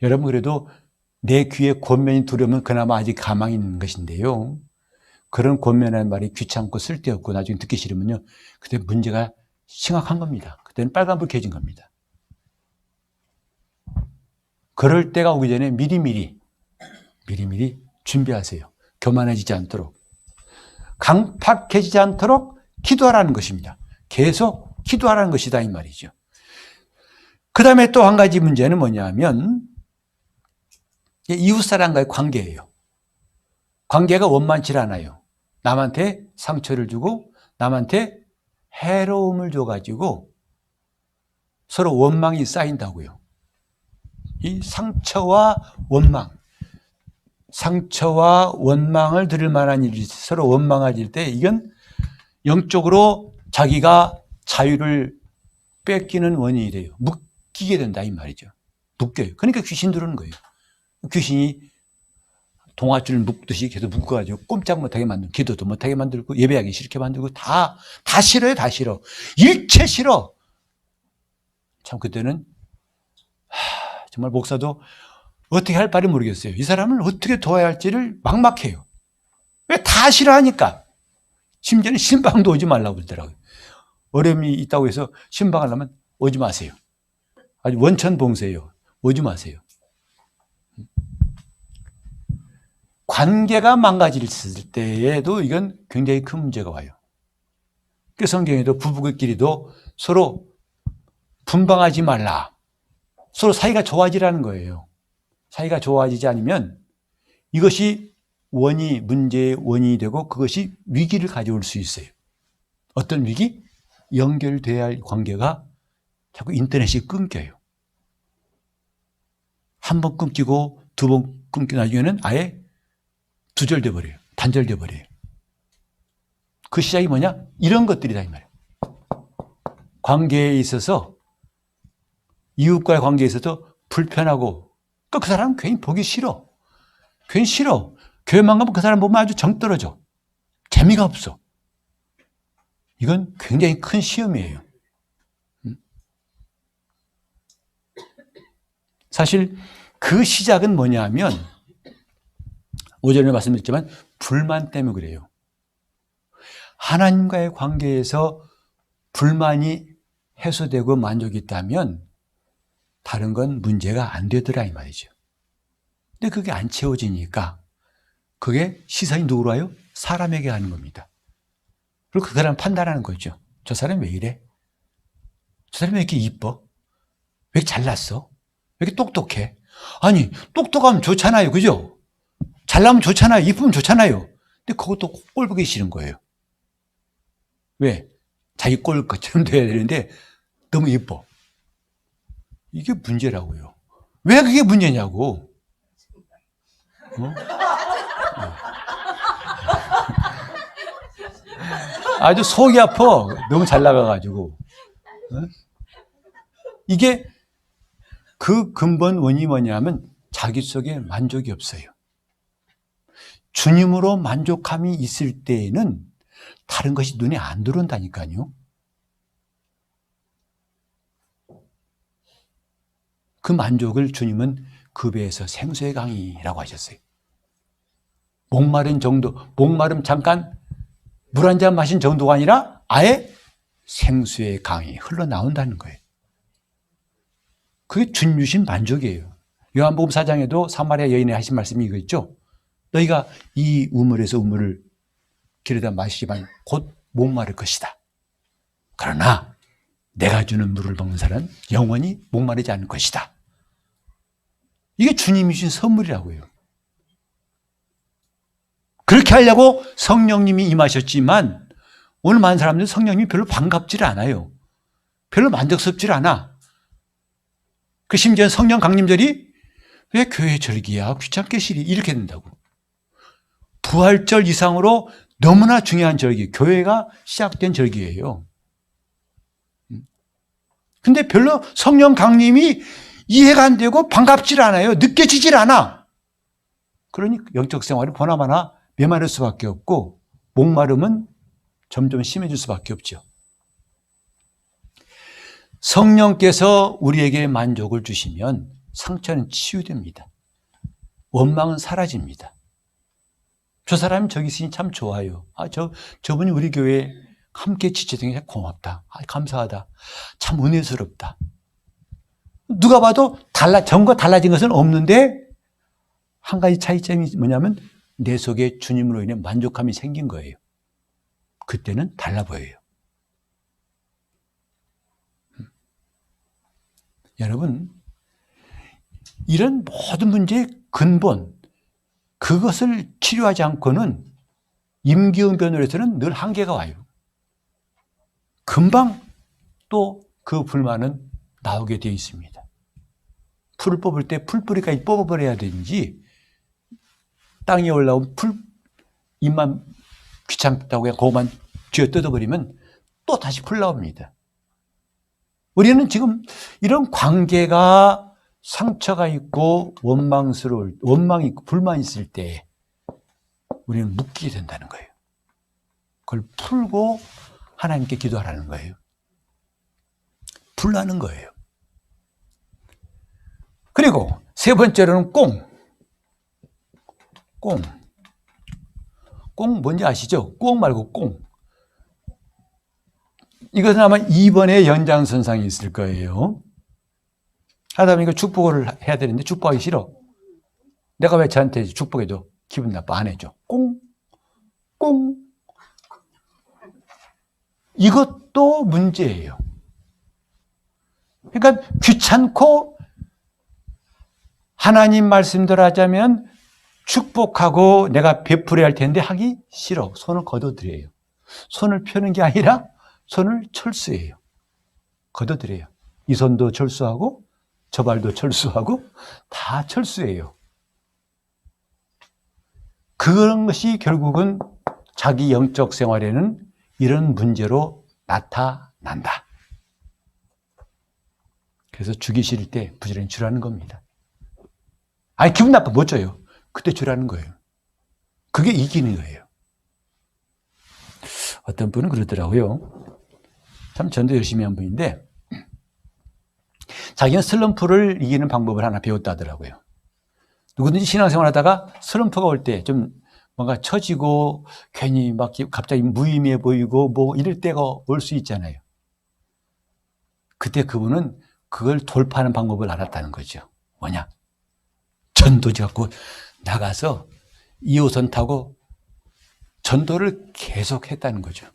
여러분 그래도 내 귀에 권면이 들어오면 그나마 아직 가망이 있는 것인데요. 그런 권면하는 말이 귀찮고 쓸데없고 나중에 듣기 싫으면요. 그때 문제가 심각한 겁니다. 그때는 빨간불 켜진 겁니다. 그럴 때가 오기 전에 미리미리 준비하세요. 교만해지지 않도록. 강팍해지지 않도록 기도하라는 것입니다. 계속 기도하라는 것이다 이 말이죠. 그 다음에 또 한 가지 문제는 뭐냐면 이웃사람과의 관계예요. 관계가 원만치 않아요. 남한테 상처를 주고 남한테 해로움을 줘가지고 서로 원망이 쌓인다고요. 이 상처와 원망을 들을 만한 일이 서로 원망할 때 이건 영적으로 자기가 자유를 뺏기는 원인이 돼요. 묶이게 된다 이 말이죠. 묶여요. 그러니까 귀신 들어오는 거예요. 귀신이 동아줄을 묶듯이 계속 묶어가지고 꼼짝 못하게 만들고 기도도 못하게 만들고 예배하기 싫게 만들고 다 싫어요. 다 싫어. 일체 싫어. 참 그때는 정말 목사도 어떻게 할 바를 모르겠어요. 이 사람을 어떻게 도와야 할지를 막막해요. 왜 다 싫어하니까. 심지어는 신방도 오지 말라고 그러더라고요. 어려움이 있다고 해서 신방하려면 오지 마세요. 아주 원천봉쇄예요. 오지 마세요. 관계가 망가질 때에도 이건 굉장히 큰 문제가 와요. 그 성경에도 부부끼리도 서로 분방하지 말라. 서로 사이가 좋아지라는 거예요. 사이가 좋아지지 않으면 이것이 문제의 원인이 되고 그것이 위기를 가져올 수 있어요. 어떤 위기? 연결돼야 할 관계가 자꾸 인터넷이 끊겨요. 한 번 끊기고 두 번 끊기고 나중에는 아예 두절돼 버려요. 단절돼 버려요. 그 시작이 뭐냐? 이런 것들이다 이 말이에요. 관계에 있어서, 이웃과의 관계에 있어서 불편하고, 그 사람은 괜히 보기 싫어. 괜히 싫어. 교회만 가면 그 사람 보면 아주 정 떨어져. 재미가 없어. 이건 굉장히 큰 시험이에요. 사실 그 시작은 뭐냐면, 오전에 말씀드렸지만 불만 때문에 그래요. 하나님과의 관계에서 불만이 해소되고 만족이 있다면 다른 건 문제가 안 되더라 이 말이죠. 근데 그게 안 채워지니까 그게 시선이 누구로 와요? 사람에게 가는 겁니다. 그리고 그 사람 판단하는 거죠. 저 사람이 왜 이래? 저 사람이 왜 이렇게 이뻐? 왜 이렇게 잘났어? 왜 이렇게 똑똑해? 아니, 똑똑하면 좋잖아요. 그죠? 잘나면 좋잖아요. 이쁘면 좋잖아요. 근데 그것도 꼴 보기 싫은 거예요. 왜? 자기 꼴 것처럼 돼야 되는데 너무 예뻐. 이게 문제라고요. 왜 그게 문제냐고. 어? 아주 속이 아파. 너무 잘 나가가지고. 어? 이게 그 근본 원인이 뭐냐면 자기 속에 만족이 없어요. 주님으로 만족함이 있을 때에는 다른 것이 눈에 안 들어온다니까요. 그 만족을 주님은 그 배에서 생수의 강이라고 하셨어요. 목마른 정도, 목마름 잠깐 물 한 잔 마신 정도가 아니라 아예 생수의 강이 흘러나온다는 거예요. 그게 주님 주신 만족이에요. 요한복음 4장에도 사마리아 여인이 하신 말씀이 이거 있죠. 너희가 이 우물에서 우물을 길에다 마시지만 곧 목마를 것이다. 그러나 내가 주는 물을 먹는 사람은 영원히 목마르지 않을 것이다. 이게 주님이 주신 선물이라고요. 그렇게 하려고 성령님이 임하셨지만 오늘 많은 사람들은 성령님이 별로 반갑지를 않아요. 별로 만족스럽지를 않아. 그 심지어 성령 강림절이 왜 교회 절기야? 귀찮게 시리 이렇게 된다고. 부활절 이상으로 너무나 중요한 절기, 교회가 시작된 절기예요. 근데 별로 성령 강림이 이해가 안 되고 반갑질 않아요. 느껴지질 않아. 그러니 영적 생활이 보나마나 메마를 수밖에 없고 목마름은 점점 심해질 수밖에 없죠. 성령께서 우리에게 만족을 주시면 상처는 치유됩니다. 원망은 사라집니다. 저 사람이 저기 있으니 참 좋아요. 저분이 우리 교회에 함께 지체된 게 고맙다. 감사하다. 참 은혜스럽다. 누가 봐도 전과 달라진 것은 없는데 한 가지 차이점이 뭐냐면 내 속에 주님으로 인해 만족함이 생긴 거예요. 그때는 달라 보여요. 여러분, 이런 모든 문제의 근본, 그것을 치료하지 않고는 임기응 변호에서는 늘 한계가 와요. 금방 또 그 불만은 나오게 되어 있습니다. 풀을 뽑을 때 풀뿌리까지 뽑아버려야 되는지 땅에 올라온 잎만 귀찮다고 그냥 그것만 쥐어 뜯어버리면 또 다시 풀 나옵니다. 우리는 지금 이런 관계가 상처가 있고 원망이 있고 불만이 있을 때 우리는 묶이게 된다는 거예요. 그걸 풀고 하나님께 기도하라는 거예요. 풀라는 거예요. 그리고 세 번째로는 꽁 뭔지 아시죠? 꽁 말고 꽁. 이것은 아마 2번의 연장선상이 있을 거예요. 하다 보니까 축복을 해야 되는데 축복하기 싫어. 내가 왜 저한테 축복해줘? 기분 나빠. 안 해줘. 꽁. 이것도 문제예요. 그러니까 귀찮고 하나님 말씀대로 하자면 축복하고 내가 베풀어야 할 텐데 하기 싫어. 손을 걷어들여요. 손을 펴는 게 아니라 손을 철수해요. 걷어들여요. 이 손도 철수하고 저 발도 철수하고 다 철수해요. 그런 것이 결국은 자기 영적 생활에는 이런 문제로 나타난다. 그래서 주기 싫을 때 부지런히 주라는 겁니다. 아니, 기분 나빠 못 줘요. 그때 주라는 거예요. 그게 이기는 거예요. 어떤 분은 그러더라고요. 참 전도 열심히 한 분인데 자기는 슬럼프를 이기는 방법을 하나 배웠다 하더라고요. 누구든지 신앙생활 하다가 슬럼프가 올 때 좀 뭔가 처지고 괜히 막 갑자기 무의미해 보이고 뭐 이럴 때가 올 수 있잖아요. 그때 그분은 그걸 돌파하는 방법을 알았다는 거죠. 뭐냐? 전도지 갖고 나가서 2호선 타고 전도를 계속 했다는 거죠.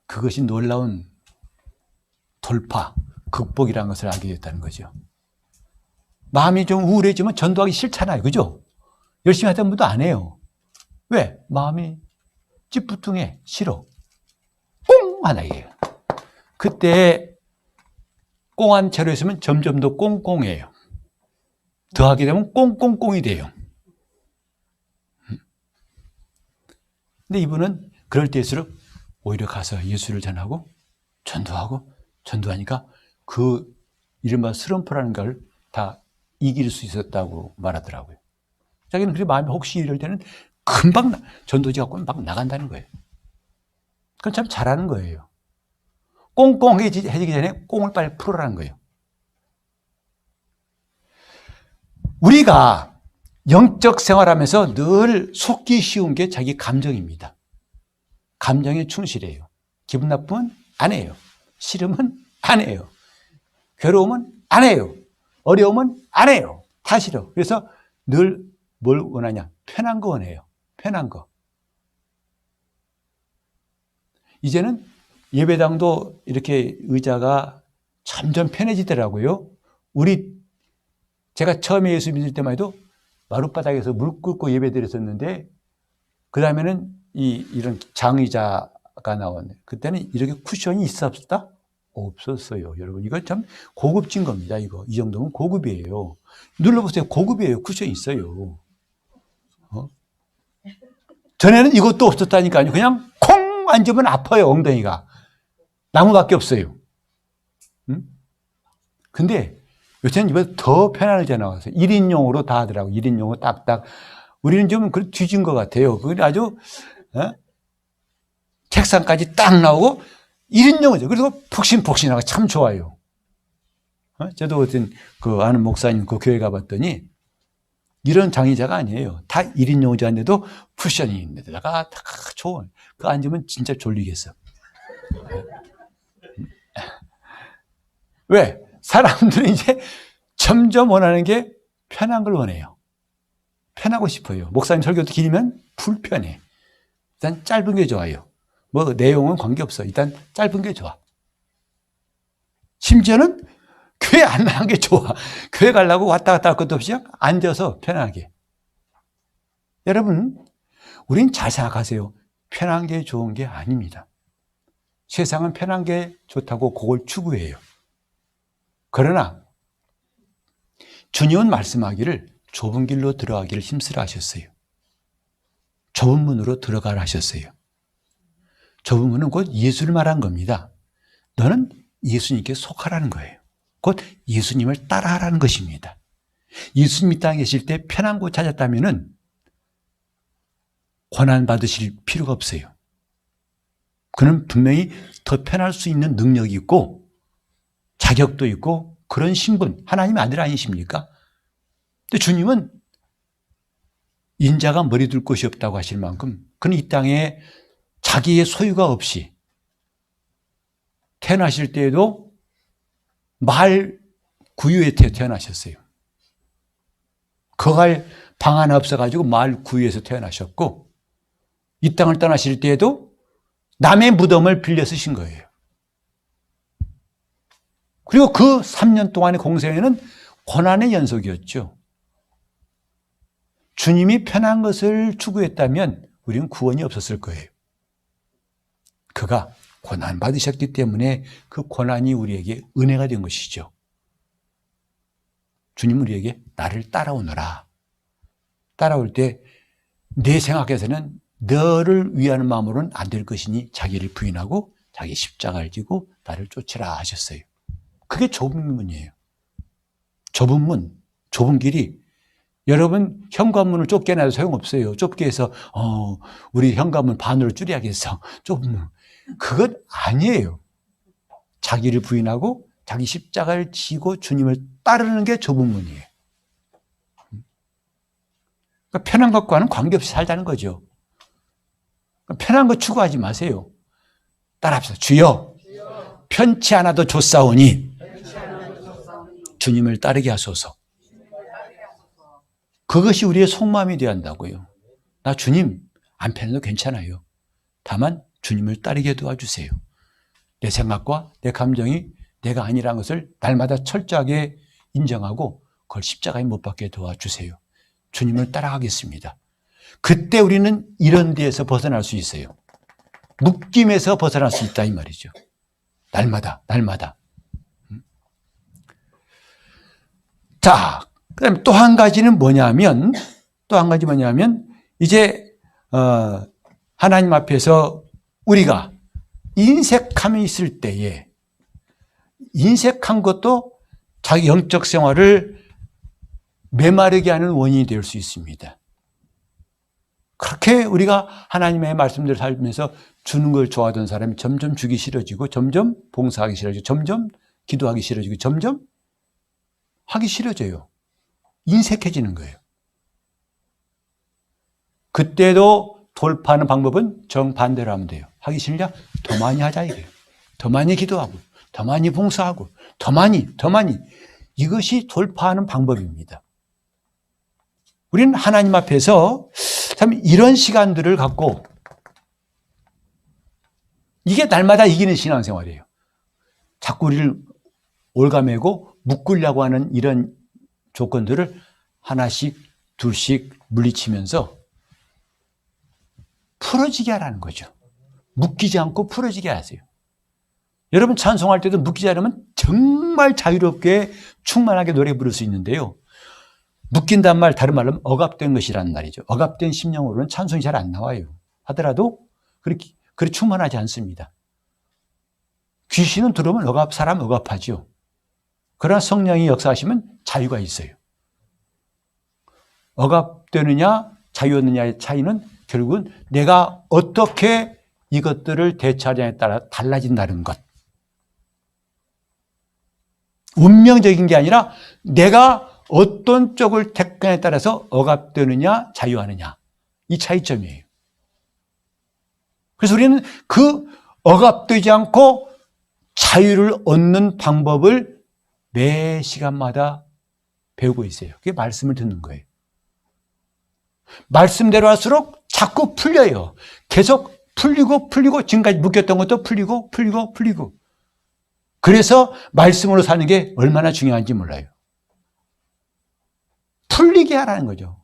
그것이 놀라운 돌파, 극복이라는 것을 알게 됐다는 거죠. 마음이 좀 우울해지면 전도하기 싫잖아요. 그죠? 열심히 하던 분도 안 해요. 왜? 마음이 찌뿌둥해. 싫어. 꽁! 하나 이게요. 그때 꽁한 채로 있으면 점점 더 꽁꽁해요. 더하게 되면 꽁꽁꽁이 돼요. 근데 이분은 그럴 때일수록 오히려 가서 예수를 전하고 전도하니까 그 이른바 슬럼프라는 걸 다 이길 수 있었다고 말하더라고요. 자기는 그렇게 마음이 혹시 이럴 때는 금방 전도지 갖고 막 나간다는 거예요. 그건 참 잘하는 거예요. 꽁꽁해지기 전에 꽁을 빨리 풀어라는 거예요. 우리가 영적 생활하면서 늘 속기 쉬운 게 자기 감정입니다. 감정에 충실해요. 기분 나쁘면 안 해요. 싫으면 안 해요. 괴로우면 안 해요. 어려우면 안 해요. 다 싫어. 그래서 늘 뭘 원하냐? 편한 거 원해요. 편한 거. 이제는 예배당도 이렇게 의자가 점점 편해지더라고요. 제가 처음에 예수 믿을 때만 해도 마룻바닥에서 물 끓고 예배 드렸었는데, 그 다음에는 이런 장의자가 나왔네. 그때는 이렇게 쿠션이 있어 없었다? 없었어요. 여러분, 이거 참 고급진 겁니다. 이 정도면 고급이에요. 눌러보세요. 고급이에요. 쿠션이 있어요. 전에는 이것도 없었다니까요. 그냥 콩 앉으면 아파요. 엉덩이가. 나무밖에 없어요. 근데 요새는 이번에 더 편한 의자 나왔어요. 1인용으로 다 하더라고요. 1인용으로 딱딱. 우리는 좀 뒤진 것 같아요. 그게 아주, 책상까지 딱 나오고 1인용이죠. 그리고 푹신푹신하고 참 좋아요. 저도 어떤 아는 목사님 그 교회 가봤더니 이런 장의자가 아니에요. 다 1인용 의자인데도 쿠션이 있는데다가 다 좋은. 그 앉으면 진짜 졸리겠어. 왜? 사람들은 이제 점점 원하는 게 편한 걸 원해요. 편하고 싶어요. 목사님 설교도 길면 불편해. 일단 짧은 게 좋아요. 뭐 내용은 관계없어. 일단 짧은 게 좋아. 심지어는 교회 안 나간 게 좋아. 교회 가려고 왔다 갔다 할 것도 없이 앉아서 편하게. 여러분, 우린 잘 생각하세요. 편한 게 좋은 게 아닙니다. 세상은 편한 게 좋다고 그걸 추구해요. 그러나 주님은 말씀하기를 좁은 길로 들어가기를 힘쓰라 하셨어요. 좁은 문으로 들어가라 하셨어요. 좁은 문은 곧 예수를 말한 겁니다. 너는 예수님께 속하라는 거예요. 곧 예수님을 따라하라는 것입니다. 예수님 이 땅에 계실 때 편한 곳 찾았다면 고난 받으실 필요가 없어요. 그는 분명히 더 편할 수 있는 능력이 있고 자격도 있고 그런 신분, 하나님의 아들 아니십니까? 근데 주님은 인자가 머리 둘 곳이 없다고 하실 만큼 그는 이 땅에 자기의 소유가 없이 태어나실 때에도 말 구유에 태어나셨어요. 거할 방 하나 없어가지고 말 구유에서 태어나셨고 이 땅을 떠나실 때에도 남의 무덤을 빌려 쓰신 거예요. 그리고 그 3년 동안의 공생에는 고난의 연속이었죠. 주님이 편한 것을 추구했다면 우리는 구원이 없었을 거예요. 그가 고난 받으셨기 때문에 그 고난이 우리에게 은혜가 된 것이죠. 주님 우리에게 나를 따라오너라. 따라올 때 내 생각에서는 너를 위하는 마음으로는 안 될 것이니 자기를 부인하고 자기 십자가를 지고 나를 쫓으라 하셨어요. 그게 좁은 문이에요. 좁은 문, 좁은 길이. 여러분 현관문을 좁게 해놔도 소용없어요. 좁게 해서 우리 현관문 반으로 줄여야겠어. 좁은 문. 그건 아니에요. 자기를 부인하고 자기 십자가를 지고 주님을 따르는 게 좁은 문이에요. 그러니까 편한 것과는 관계없이 살자는 거죠. 편한 거 추구하지 마세요. 따라합시다. 주여, 편치 않아도 좋사오니 주님을 따르게 하소서. 그것이 우리의 속마음이 되어야 한다고요. 나 주님 안 편해도 괜찮아요. 다만 주님을 따르게 도와주세요. 내 생각과 내 감정이 내가 아니라는 것을 날마다 철저하게 인정하고 그걸 십자가에 못 박게 도와주세요. 주님을 따라가겠습니다. 그때 우리는 이런 데에서 벗어날 수 있어요. 묶임에서 벗어날 수 있다 이 말이죠. 날마다. 자, 그다음에 또 한 가지는 뭐냐면 이제 하나님 앞에서 우리가 인색함이 있을 때에 인색한 것도 자기 영적 생활을 메마르게 하는 원인이 될 수 있습니다. 그렇게 우리가 하나님의 말씀대로 살면서 주는 걸 좋아하던 사람이 점점 주기 싫어지고 점점 봉사하기 싫어지고 점점 기도하기 싫어지고 점점 하기 싫어져요. 인색해지는 거예요. 그때도 돌파하는 방법은 정반대로 하면 돼요. 하기 싫냐? 더 많이 하자 이거예요. 더 많이 기도하고 더 많이 봉사하고 더 많이 이것이 돌파하는 방법입니다. 우리는 하나님 앞에서 참 이런 시간들을 갖고 이게 날마다 이기는 신앙생활이에요. 자꾸 우리를 올가매고 묶으려고 하는 이런 조건들을 하나씩 둘씩 물리치면서 풀어지게 하라는 거죠. 묶이지 않고 풀어지게 하세요. 여러분 찬송할 때도 묶이지 않으면 정말 자유롭게 충만하게 노래 부를 수 있는데요. 묶인단 말 다른 말로 억압된 것이라는 말이죠. 억압된 심령으로는 찬송이 잘 안 나와요. 하더라도 그렇게 충만하지 않습니다. 귀신은 들어오면 사람 억압하죠. 그러나 성령이 역사하시면 자유가 있어요. 억압되느냐 자유였느냐의 차이는 결국은 내가 어떻게 이것들을 대처하냐에 따라 달라진다는 것. 운명적인 게 아니라 내가 어떤 쪽을 택하냐에 따라서 억압되느냐 자유하느냐 이 차이점이에요. 그래서 우리는 그 억압되지 않고 자유를 얻는 방법을 매 시간마다 배우고 있어요. 그게 말씀을 듣는 거예요. 말씀대로 할수록 자꾸 풀려요. 계속 풀리고 지금까지 묶였던 것도 풀리고 그래서 말씀으로 사는 게 얼마나 중요한지 몰라요. 풀리게 하라는 거죠.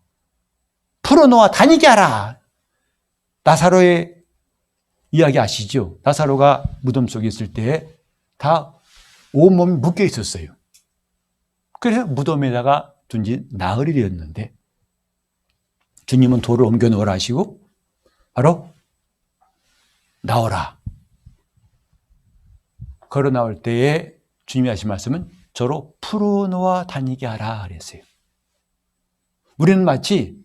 풀어놓아 다니게 하라. 나사로의 이야기 아시죠? 나사로가 무덤 속에 있을 때 다 온몸이 묶여 있었어요. 그래서 무덤에다가 둔지 나흘이 되었는데 주님은 돌을 옮겨 놓으라 하시고 바로 나오라. 걸어 나올 때에 주님이 하신 말씀은 저로 풀어놓아 다니게 하라 그랬어요. 우리는 마치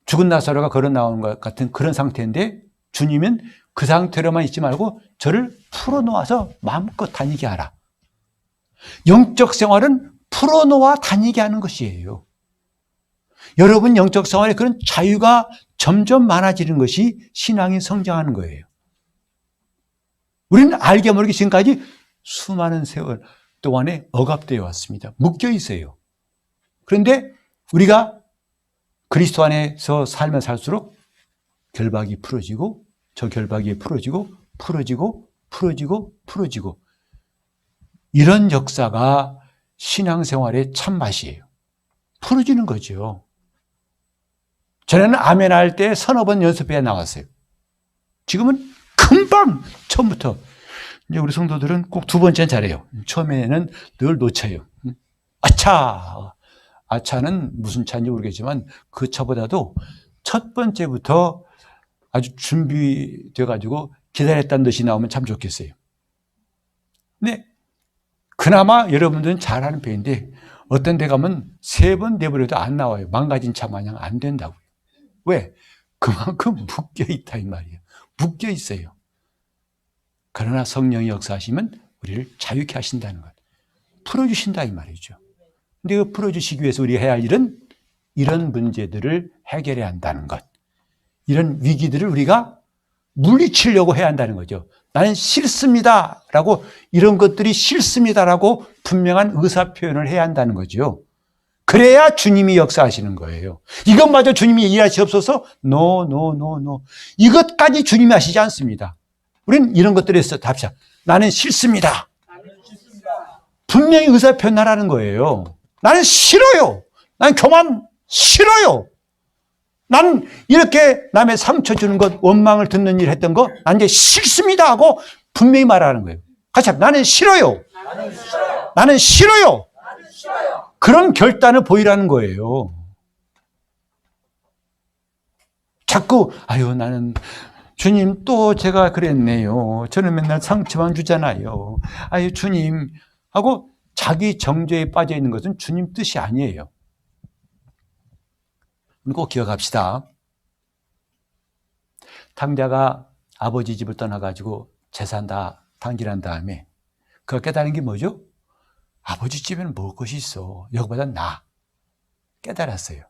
죽은 나사로가 걸어 나오는 것 같은 그런 상태인데 주님은 그 상태로만 있지 말고 저를 풀어놓아서 마음껏 다니게 하라. 영적 생활은 풀어놓아 다니게 하는 것이에요. 여러분 영적 생활에 그런 자유가 점점 많아지는 것이 신앙이 성장하는 거예요. 우리는 알게 모르게 지금까지 수많은 세월 동안에 억압되어 왔습니다. 묶여 있어요. 그런데 우리가 그리스도 안에서 살면 살수록 결박이 풀어지고 저 결박이 풀어지고 이런 역사가 신앙생활의 참맛이에요. 풀어지는 거죠. 전에는 아멘 할 때 서너 번 연습해 나왔어요. 지금은 금방 처음부터 이제 우리 성도들은 꼭 두 번째는 잘해요. 처음에는 늘 놓쳐요. 아차는 무슨 차인지 모르겠지만 그 차보다도 첫 번째부터 아주 준비돼가지고 기다렸다는 듯이 나오면 참 좋겠어요. 네. 그나마 여러분들은 잘하는 편인데 어떤 데 가면 3번 내버려도 안 나와요. 망가진 차 마냥 안 된다고요. 왜? 그만큼 묶여 있다 이 말이에요. 묶여 있어요. 그러나 성령이 역사하시면 우리를 자유케 하신다는 것. 풀어주신다 이 말이죠. 근데 그 풀어주시기 위해서 우리가 해야 할 일은 이런 문제들을 해결해야 한다는 것. 이런 위기들을 우리가 물리치려고 해야 한다는 거죠. 나는 싫습니다라고, 이런 것들이 싫습니다라고 분명한 의사표현을 해야 한다는 거죠. 그래야 주님이 역사하시는 거예요. 이것마저 주님이 일하시옵소서? No. 이것까지 주님이 하시지 않습니다. 우리는 이런 것들에서 답시다. 나는 싫습니다. 분명히 의사표현하라는 거예요. 나는 싫어요. 나는 교만 싫어요. 난 이렇게 남의 상처 주는 것, 원망을 듣는 일 했던 거, 난 이제 싫습니다 하고 분명히 말하는 거예요. 같이 합시다. 나는 싫어요. 나는 싫어요. 그런 결단을 보이라는 거예요. 자꾸 나는 주님 또 제가 그랬네요. 저는 맨날 상처만 주잖아요. 주님 하고 자기 정죄에 빠져 있는 것은 주님 뜻이 아니에요. 꼭 기억합시다. 탕자가 아버지 집을 떠나가지고 재산 다 탕진한 다음에 그가 깨달은 게 뭐죠? 아버지 집에는 먹을 것이 있어. 여기보다 나. 깨달았어요.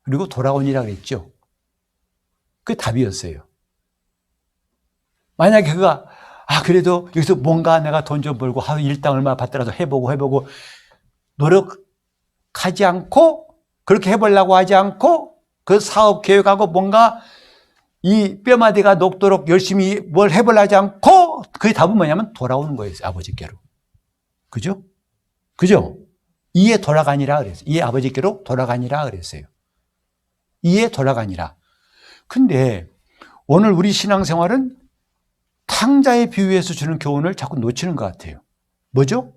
그리고 돌아오니라 그랬죠. 그게 답이었어요. 만약에 그가 그래도 여기서 뭔가 내가 돈 좀 벌고 일당 얼마 받더라도 해보고 노력하지 않고, 그렇게 해보려고 하지 않고, 그 사업 계획하고 뭔가 이 뼈마디가 녹도록 열심히 뭘 해보려고 하지 않고, 그의 답은 뭐냐면 돌아오는 거예요. 아버지께로. 그죠? 이에 돌아가니라 그랬어요. 이에 아버지께로 돌아가니라 그랬어요. 이에 돌아가니라. 근데 오늘 우리 신앙생활은 탕자의 비유에서 주는 교훈을 자꾸 놓치는 것 같아요. 뭐죠?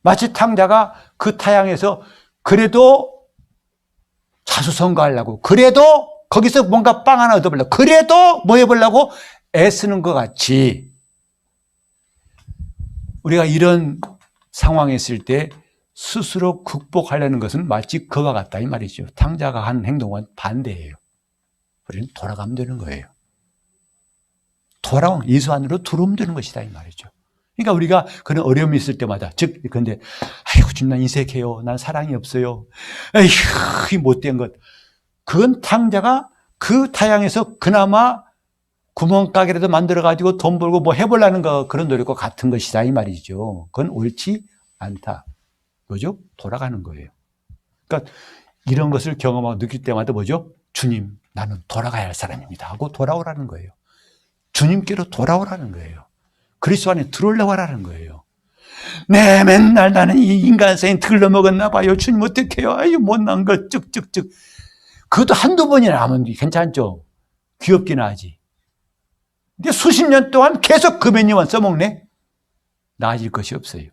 마치 탕자가 그 타양에서 그래도 자수성가하려고, 그래도 거기서 뭔가 빵 하나 얻어보려고, 그래도 뭐 해보려고 애쓰는 것 같이, 우리가 이런 상황에 있을 때 스스로 극복하려는 것은 마치 그와 같다 이 말이죠. 탕자가 하는 행동은 반대예요. 우리는 돌아가면 되는 거예요. 예수 안으로 들어오면 되는 것이다 이 말이죠. 그러니까 우리가 그런 어려움이 있을 때마다, 근데 주님 난 인색해요. 난 사랑이 없어요. 이 못된 것. 그건 탕자가 그 타양에서 그나마 구멍가게라도 만들어가지고 돈 벌고 뭐 해보려는 거, 그런 노력과 같은 것이다 이 말이죠. 그건 옳지 않다. 뭐죠? 돌아가는 거예요. 그러니까 이런 것을 경험하고 느낄 때마다 뭐죠? 주님, 나는 돌아가야 할 사람입니다 하고 돌아오라는 거예요. 주님께로 돌아오라는 거예요. 그리스도 안에 들어오려고 하라는 거예요. 네, 맨날 나는 이 인간성이 들러먹었나 봐요. 주님 어떡해요? 못난 것 쭉쭉쭉. 그것도 한두 번이나 하면 괜찮죠. 귀엽긴 하지. 근데 수십 년 동안 계속 그 메뉴만 써먹네? 나아질 것이 없어요.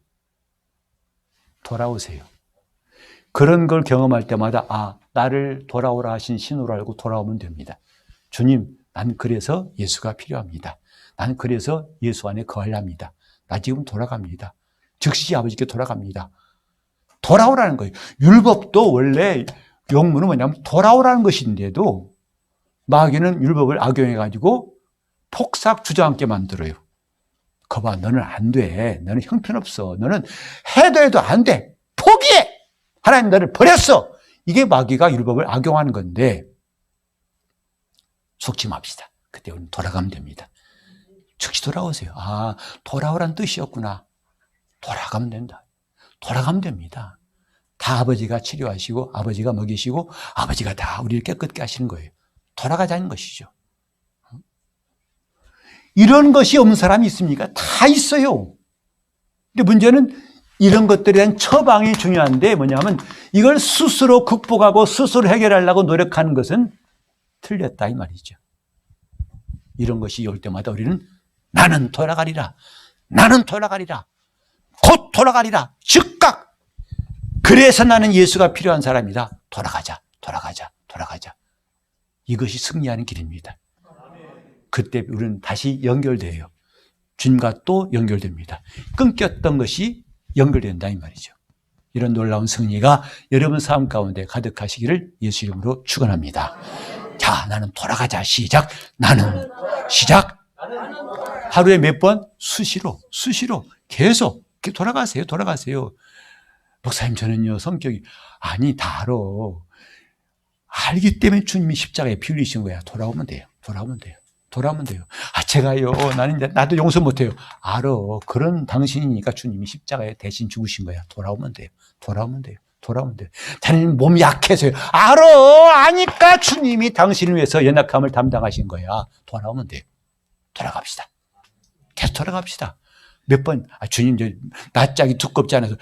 돌아오세요. 그런 걸 경험할 때마다 나를 돌아오라 하신 신호를 알고 돌아오면 됩니다. 주님, 난 그래서 예수가 필요합니다. 나는 그래서 예수 안에 거하렵니다. 나 지금 돌아갑니다. 즉시 아버지께 돌아갑니다. 돌아오라는 거예요. 율법도 원래 용문은 뭐냐면 돌아오라는 것인데도 마귀는 율법을 악용해가지고 폭삭 주저앉게 만들어요. 거봐, 너는 안 돼. 너는 형편없어. 너는 해도 안 돼. 포기해! 하나님 너를 버렸어! 이게 마귀가 율법을 악용하는 건데, 속지 맙시다. 그때 우리는 돌아가면 됩니다. 즉시 돌아오세요. 돌아오란 뜻이었구나. 돌아가면 된다. 돌아가면 됩니다. 다 아버지가 치료하시고, 아버지가 먹이시고, 아버지가 다 우리를 깨끗게 하시는 거예요. 돌아가자는 것이죠. 이런 것이 없는 사람이 있습니까? 다 있어요. 근데 문제는 이런 것들에 대한 처방이 중요한데 뭐냐면 이걸 스스로 극복하고 스스로 해결하려고 노력하는 것은 틀렸다 이 말이죠. 이런 것이 올 때마다 우리는 나는 돌아가리라. 나는 돌아가리라. 곧 돌아가리라. 즉각. 그래서 나는 예수가 필요한 사람이다. 돌아가자. 이것이 승리하는 길입니다. 그때 우리는 다시 연결돼요. 주님과 또 연결됩니다. 끊겼던 것이 연결된다 이 말이죠. 이런 놀라운 승리가 여러분 삶 가운데 가득하시기를 예수 이름으로 축원합니다. 자, 나는 돌아가자. 시작. 나는 시작. 하루에 몇 번? 수시로 계속 돌아가세요. 목사님, 저는요 성격이 아니 다 알기 때문에 주님이 십자가에 피 흘리신 거야. 돌아오면 돼요. 제가요 나도 용서 못해요. 알아. 그런 당신이니까 주님이 십자가에 대신 죽으신 거야. 돌아오면 돼요. 자네는 몸이 약해서요. 아니까 주님이 당신을 위해서 연약함을 담당하신 거야. 돌아오면 돼요. 계속 돌아갑시다. 몇 번, 주님, 낯짝이 두껍지 않아서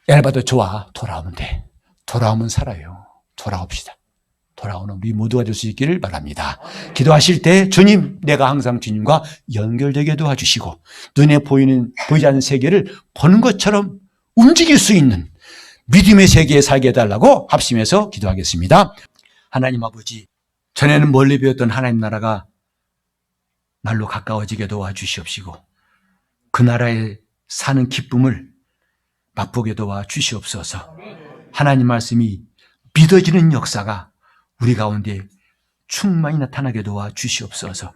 얇아도 좋아. 돌아오면 돼. 돌아오면 살아요. 돌아옵시다. 돌아오는 우리 모두가 될 수 있기를 바랍니다. 기도하실 때 주님, 내가 항상 주님과 연결되게 도와주시고 눈에 보이지 않는 세계를 보는 것처럼 움직일 수 있는 믿음의 세계에 살게 해달라고 합심해서 기도하겠습니다. 하나님 아버지, 전에는 멀리 배웠던 하나님 나라가 날로 가까워지게 도와주시옵시고 그 나라에 사는 기쁨을 맛보게 도와주시옵소서. 하나님 말씀이 믿어지는 역사가 우리 가운데 충만히 나타나게 도와주시옵소서.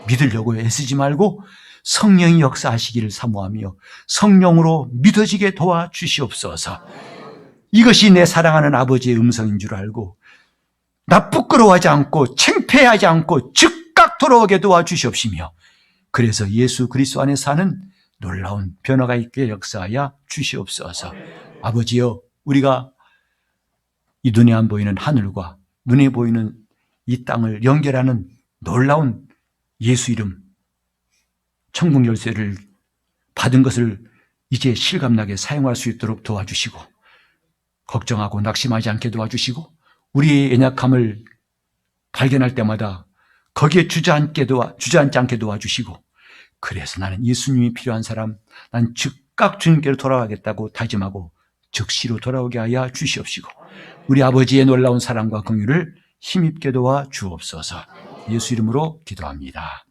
믿으려고 애쓰지 말고 성령이 역사하시기를 사모하며 성령으로 믿어지게 도와주시옵소서. 이것이 내 사랑하는 아버지의 음성인 줄 알고 나 부끄러워하지 않고 창피하지 않고 즉각 돌아오게 도와주시옵시며 그래서 예수 그리스도 안에 사는 놀라운 변화가 있게 역사하여 주시옵소서. 아버지여, 우리가 이 눈에 안 보이는 하늘과 눈에 보이는 이 땅을 연결하는 놀라운 예수 이름 천국 열쇠를 받은 것을 이제 실감나게 사용할 수 있도록 도와주시고 걱정하고 낙심하지 않게 도와주시고 우리의 연약함을 발견할 때마다 거기에 주저앉지 않게 도와주시고 그래서 나는 예수님이 필요한 사람, 난 즉각 주님께로 돌아가겠다고 다짐하고 즉시로 돌아오게 하여 주시옵시고 우리 아버지의 놀라운 사랑과 긍휼을 힘입게 도와 주옵소서. 예수 이름으로 기도합니다.